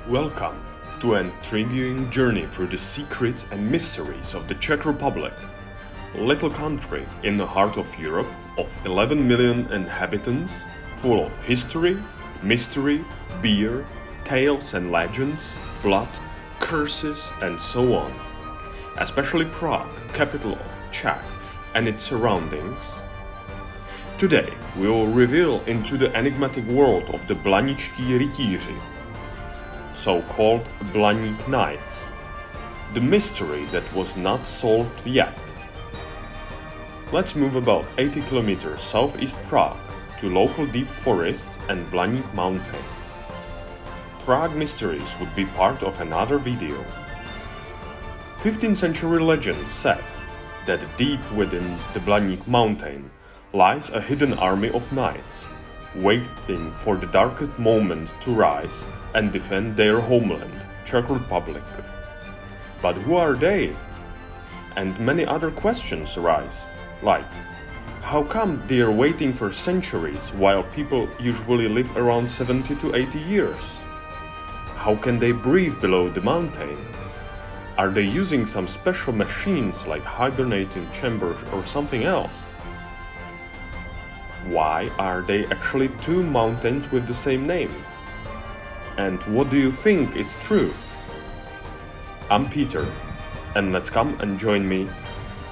Welcome to an intriguing journey through the secrets and mysteries of the Czech Republic, a little country in the heart of Europe of 11 million inhabitants, full of history, mystery, beer, tales and legends, blood, curses and so on. Especially Prague, capital of Czech, and its surroundings. Today we will reveal into the enigmatic world of the Blaníčtí rytíři, so-called Blaník Knights, the mystery that was not solved yet. Let's move about 80 kilometers southeast Prague to local deep forests and Blaník Mountains. Prague mysteries would be part of another video. 15th century legend says that deep within the Blaník Mountain lies a hidden army of knights, waiting for the darkest moment to rise and defend their homeland, Czech Republic. But who are they? And many other questions arise, like, how come they are waiting for centuries while people usually live around 70 to 80 years? How can they breathe below the mountain? Are they using some special machines like hibernating chambers or something else? Why are they actually two mountains with the same name? And what do you think it's true? I'm Peter, and let's come and join me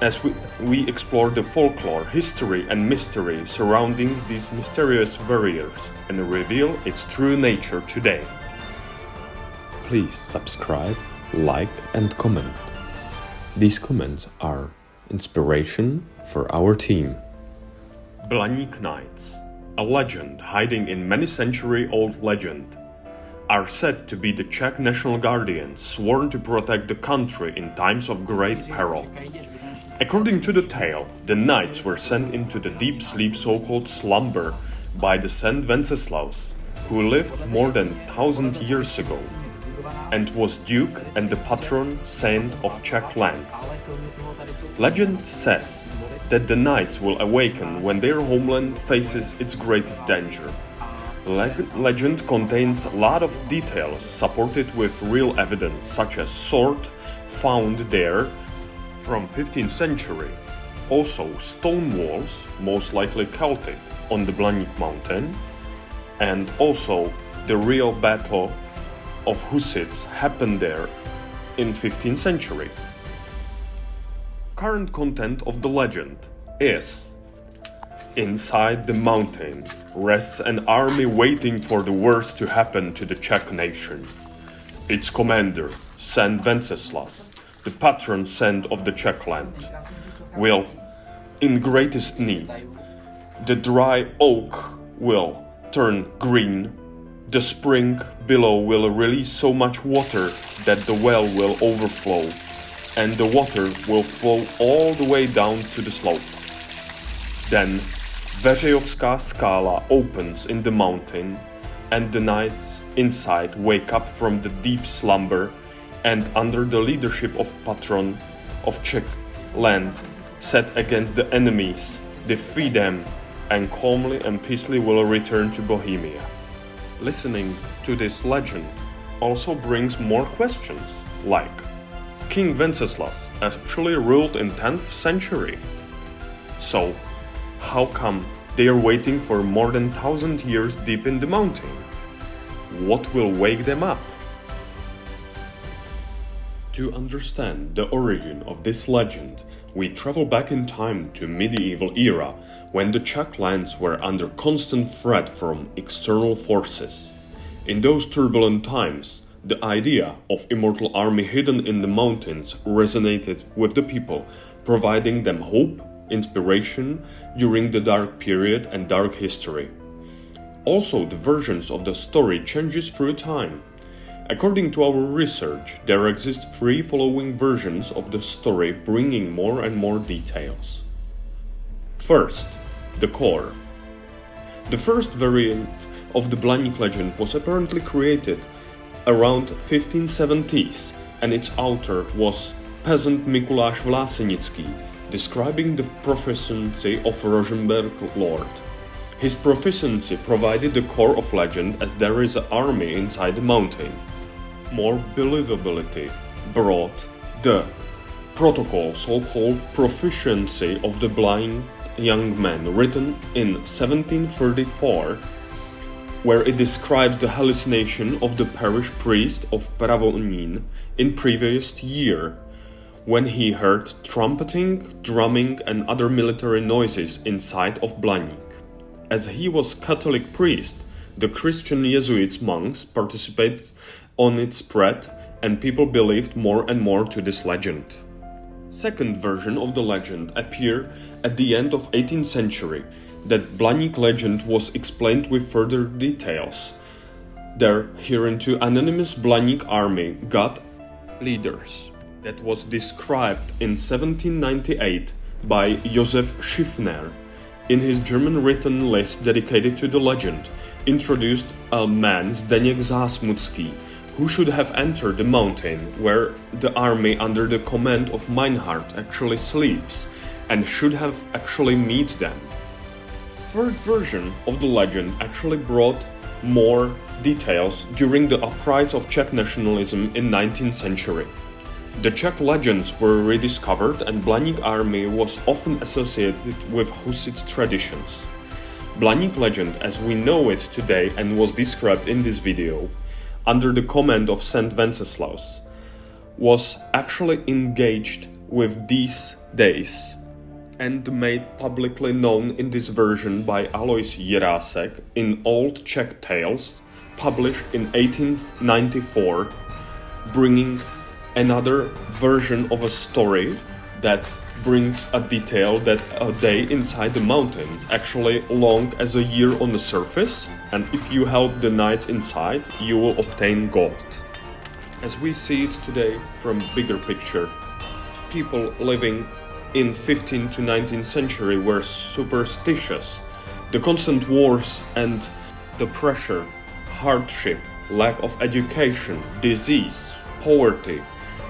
as we explore the folklore, history and mystery surrounding these mysterious warriors and reveal its true nature today. Please subscribe, like and comment. These comments are inspiration for our team. Blaník Knights, a legend hiding in many century-old legend, are said to be the Czech national guardians sworn to protect the country in times of great peril. According to the tale, the knights were sent into the deep sleep, so-called slumber, by the Saint Wenceslaus, who lived more than 1,000 years ago, and was duke and the patron saint of Czech lands. Legend says that the knights will awaken when their homeland faces its greatest danger. Legend contains a lot of details supported with real evidence, such as sword found there from 15th century, also stone walls, most likely Celtic, on the Blaník mountain, and also the real battle of Hussites happened there in 15th century. Current content of the legend is: inside the mountain rests an army waiting for the worst to happen to the Czech nation. Its commander, Saint Wenceslaus, the patron saint of the Czech land, will, in greatest need, the dry oak will turn green, the spring below will release so much water that the well will overflow, and the water will flow all the way down to the slope. Then Veřejovská skála opens in the mountain, and the knights inside wake up from the deep slumber, and under the leadership of patron of Czech land, set against the enemies, defeat them, and calmly and peacefully will return to Bohemia. Listening to this legend also brings more questions, like, King Wenceslaus actually ruled in 10th century. So, how come they are waiting for more than 1,000 years deep in the mountain? What will wake them up? To understand the origin of this legend, we travel back in time to medieval era, when the Czech lands were under constant threat from external forces. In those turbulent times, the idea of immortal army hidden in the mountains resonated with the people, providing them hope, inspiration during the dark period and dark history. Also, the versions of the story changes through time. According to our research, there exist 3 following versions of the story, bringing more and more details. First, the core. The first variant of the Blaník legend was apparently created around 1570s, and its author was peasant Mikuláš Vlasenický, describing the proficiency of Rosenberg Lord. His proficiency provided the core of legend, as there is an army inside the mountain. more believability brought the protocol, so-called proficiency of the blind young man, written in 1734, where it describes the hallucination of the parish priest of Pravonín in previous year, when he heard trumpeting, drumming and other military noises inside of Blaník. As he was Catholic priest, the Christian Jesuits monks participated on its spread, and people believed more and more to this legend. Second version of the legend appeared at the end of 18th century. That Blaník legend was explained with further details. There, hereunto anonymous Blaník army got leaders. That was described in 1798 by Josef Schiffner in his German written list dedicated to the legend, introduced a man Zdeněk Zásmucký, who should have entered the mountain where the army under the command of Meinhard actually sleeps, and should have actually meet them. Third version of the legend actually brought more details during the uprise of Czech nationalism in 19th century. The Czech legends were rediscovered, and Blaník army was often associated with Hussite traditions. Blaník legend as we know it today and was described in this video, under the command of Saint Wenceslaus, was actually engaged with these days and made publicly known in this version by Alois Jirásek in Old Czech Tales, published in 1894, bringing another version of a story that brings a detail that a day inside the mountains actually long as a year on the surface, and if you help the knights inside, you will obtain gold. As we see it today from bigger picture, people living in 15th to 19th century were superstitious. The constant wars and the pressure, hardship, lack of education, disease, poverty,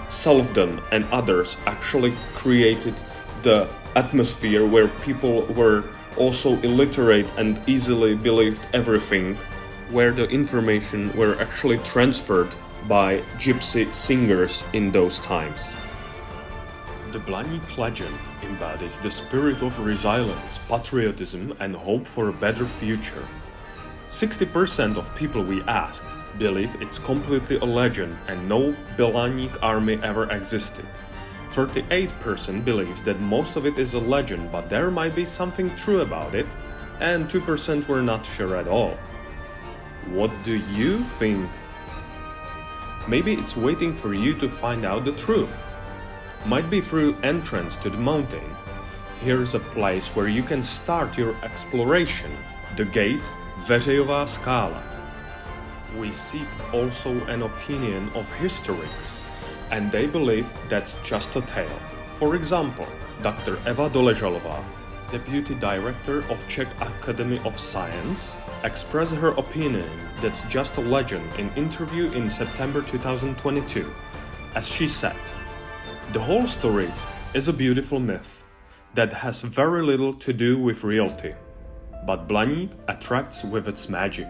selfdom and others actually created the atmosphere where people were also illiterate and easily believed everything, where the information were actually transferred by gypsy singers in those times. The Blaník legend embodies the spirit of resilience, patriotism and hope for a better future. 60% of people we asked believe it's completely a legend and no Blaník army ever existed. 38% believes that most of it is a legend, but there might be something true about it, and 2% were not sure at all. What do you think? Maybe it's waiting for you to find out the truth. Might be through entrance to the mountain. Here's a place where you can start your exploration, the gate Veřejová skála. We seek also an opinion of historians, and they believe that's just a tale. For example, Dr. Eva Doležalová, Deputy Director of Czech Academy of Science, expressed her opinion that's just a legend in interview in September 2022. As she said, the whole story is a beautiful myth that has very little to do with reality, but Blaník attracts with its magic.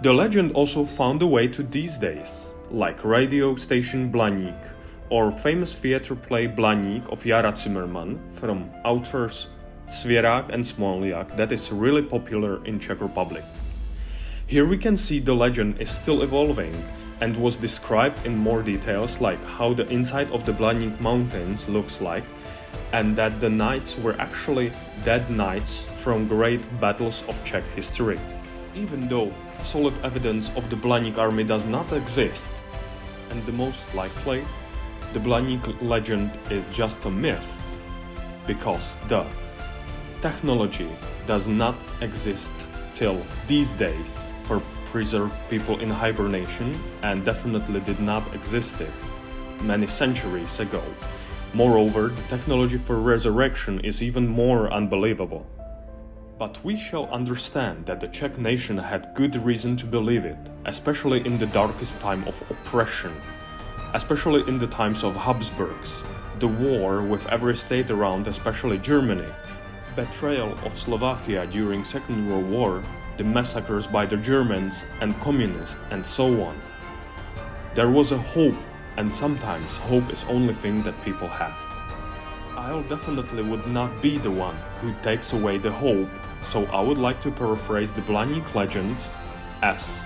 The legend also found a way to these days, like radio station Blaník or famous theater play Blaník of Jara Cimrman from authors Svěrák and Smoljak that is really popular in Czech Republic. Here we can see the legend is still evolving and was described in more details, like how the inside of the Blaník Mountains looks like, and that the knights were actually dead knights from great battles of Czech history. Even though solid evidence of the Blaník army does not exist, and the most likely, the Blaník legend is just a myth, because the technology does not exist till these days for preserve people in hibernation, and definitely did not exist many centuries ago. Moreover, the technology for resurrection is even more unbelievable. But we shall understand that the Czech nation had good reason to believe it, especially in the darkest time of oppression, especially in the times of Habsburgs, the war with every state around, especially Germany, betrayal of Slovakia during Second World War, the massacres by the Germans and communists, and so on. There was a hope, and sometimes hope is only thing that people have. I definitely would not be the one who takes away the hope, so I would like to paraphrase the Blaník legend as,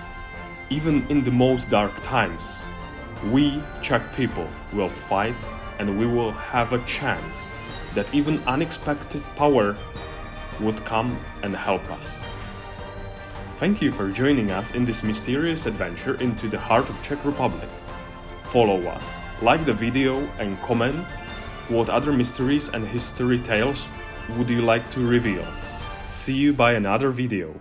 even in the most dark times, we Czech people will fight and we will have a chance that even unexpected power would come and help us. Thank you for joining us in this mysterious adventure into the heart of Czech Republic. Follow us, like the video and comment what other mysteries and history tales would you like to reveal. See you by another video.